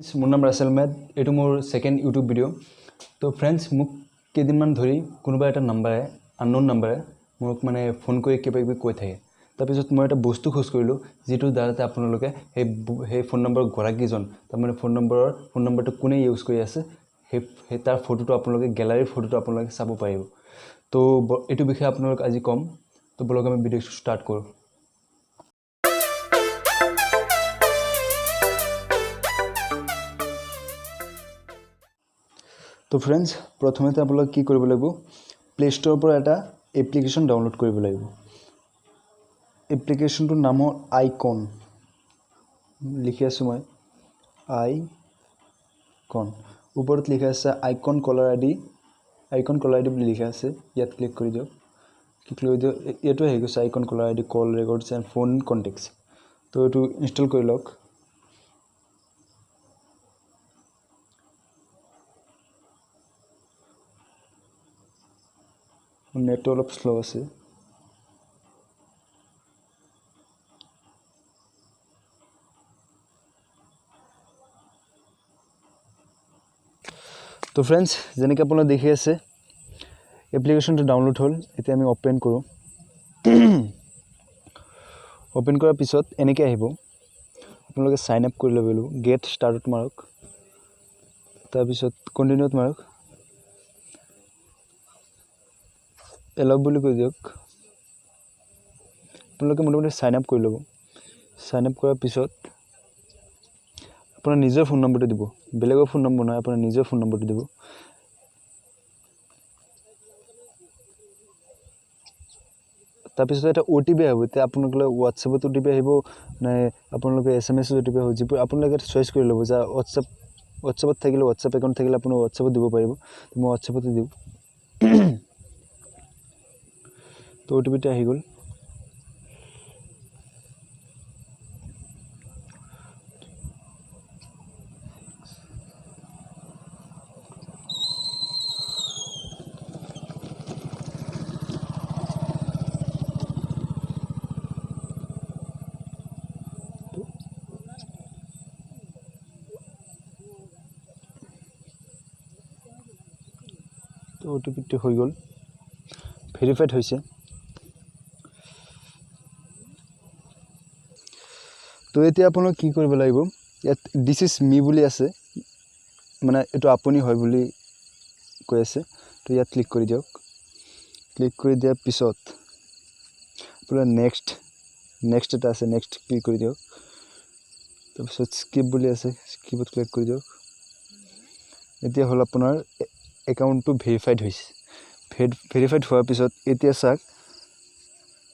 মোৰ নাম Russell made এইটো মোৰ সেকেন্ড ইউটিউব ভিডিও তো ফ্ৰেন্ডস মোক কেদিনমান ধৰি কোনোবা এটা নাম্বাৰে আননোন নাম্বাৰে মোক মানে ফোন কৰি কিবা কৈ থাকে তাৰপিছত মই এটা বস্তু খোজ কৰিলো যেটো দ্বাৰাতে আপোনালোকে সেই ফোন নম্বৰ গৰাকীজন তাৰ মানে ফোন নম্বৰটো কোনে ইউজ কৰি আছে সেই তাৰ ফটোটো আপোনালোকে গ্যালাৰীৰ ফটোটো আপোনালোকে চাব পাৰিব তো এটো বিষয়ে আপোনালোক আজি কম তো বলক আমি ভিডিও স্টাৰ্ট কৰো তো फ्रेंड्स प्रथमते আপোনালোক কি কৰিব লাগিব প্লে ষ্টৰৰ পৰা এটা এপ্লিকেশন ডাউনলোড কৰিব লাগিব এপ্লিকেশনটোৰ নাম আইকন লিখি আছো মই আইকন ওপৰত লিখা আছে আইকন কলাৰ আইডি বুলি লিখা আছে ইয়াত ক্লিক কৰি দিয়ক এটো হৈ গৈছে icon colour ID call records and phone contacts তো এটো ইনষ্টল কৰি লওক नेट अलप स्लो আছে তো फ्रेंड्स যেনেকৈ আপোনালোকে দেখি আছে এপ্লিকেশনটো ডাউনলোড হল এতিয়া আমি ওপেন কৰো ওপেন কৰাৰ পিছত এনেকৈ আহিব আপোনালোকে সাইন আপ কৰি ল'ব গেট স্টাৰ্টত মাৰক তাৰ পিছত কন্টিনিউত মাৰক এলাউ বুলি কৈ দিয়ক আপোনালোকে মোটামুটি সাইন আপ কৰি ল'ব সাইন আপ কৰাৰ পিছত আপোনাৰ নিজৰ ফোন নম্বৰটো দিব বেলেগৰ ফোন নম্বৰ নহয় আপোনাৰ নিজৰ ফোন নম্বৰটো দিব তাৰ পিছত এটা ওটিপি আহিব তে আপোনালোকে WhatsApp ওটিপি আহিব না আপোনালোকে SMS ওটিপি আহিব যিবোৰ আপোনালোকে চয়েস কৰি ল'ব যা WhatsApp থাকিলে WhatsApp একাউণ্ট থাকিলে আপুনি WhatsApp দিব পাৰিব মই WhatsApp দিম তো ওটিপিটা আহি গল তো ওটিপিটো হৈ গল ভেৰিফাইড হৈছে তো এতিয়া আপোনালোক কি কৰিব লাগিব ইয়াত দিস ইজ মি বুলি আছে মানে এটো আপুনি হয় বুলি কৈ আছে তো ইয়াত ক্লিক কৰি দিয়ক ক্লিক কৰি দিয়াৰ পিছত আপোনাৰ নেক্সট এটা আছে নেক্সট ক্লিক কৰি দিয়ক তাৰপিছত স্কিপ বুলি আছে স্কিপত ক্লিক কৰি দিয়ক এতিয়া হল আপোনাৰ একাউণ্টটো ভেৰিফাইড হৈছে ভেৰিফাইড হোৱাৰ পিছত এতিয়া চাক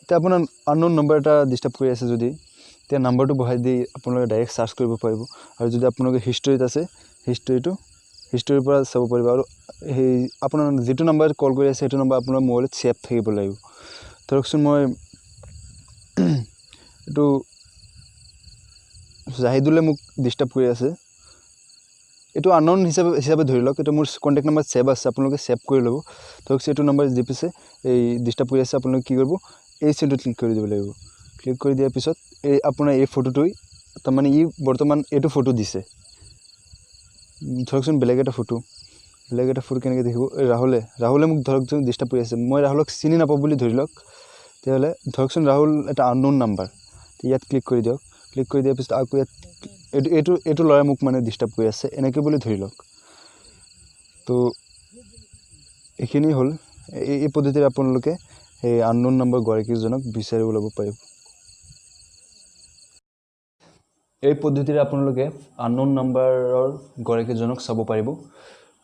তে আপোনাৰ আননোন নম্বৰ এটা ডিস্টাৰ্ব কৰি আছে যদি তে নাম্বাৰটো বহাই দি আপোনালোকে ডাইৰেক্ট সাৰ্চ কৰিব পাৰিব আৰু যদি আপোনালোকে হিষ্টৰীত আছে হিষ্টৰীৰ পৰা চাব পাৰিব আৰু এই আপোনাৰ যেটো নাম্বাৰ কল কৰি আছে সেইটো নাম্বাৰ আপোনাৰ মোবাইলত সেভ থাকিব লাগিব ধৰকচোন মই এটো জাহিদুলে মোক ডিস্টাৰ্ব কৰি আছে এটো আননোন হিচাপে ধৰি লওক এটো মোৰ কন্টাক্ট নাম্বাৰ সেভ আছে আপোনালোকে সেভ কৰি ল'ব ধৰকচোন এটো নাম্বাৰ দি পিছে এই ডিস্টাৰ্ব কৰি আছে আপোনালোকে কি কৰিব এই চিনটো ক্লিক কৰি দিব লাগিব ক্লিক কৰি দিয়াৰ পিছত এই আপোনাৰ এই ফটোটোই তাৰ মানে ই বৰ্তমান এটো ফটো দিছে ধৰকচোন বেলেগ এটা ফটো কেনেকৈ দেখিব ৰাহুলে মোক ধৰকচোন ডিস্টাৰ্ব কৰি আছে মই ৰাহুলক চিনি নাপাব বুলি ধৰি লওক তেহলে ধৰকচোন ৰাহুল এটা আননোন নাম্বাৰ ইয়াত ক্লিক কৰি দিয়ক ক্লিক কৰি দিয়াৰ পিছত আকৌ ইয়াত এটো লৰাই মোক মানে ডিস্টাৰ্ব কৰি আছে এনেকৈ বুলি ধৰি লওক তো এখিনি হল এই পদ্ধতিৰে আপোনালোকে এই আননোন নম্বৰ গৰাকীজনক বিচাৰিব ল'ব পাৰিব এই পদ্ধতিৰে আপোনালোকে আননোন নম্বৰৰ গৰাকীজনক চাব পাৰিব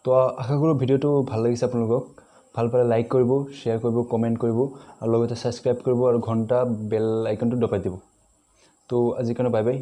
তো আশা কৰো ভিডিওটো ভাল লাগিছে আপোনালোকক ভাল পালে লাইক কৰিব শেয়াৰ কৰিব কমেন্ট কৰিব আৰু লগতে সাবস্ক্ৰাইব কৰিব আৰু ঘণ্টা বেল আইকনটো দবাই দিব তো আজি কাৰণে বাই বাই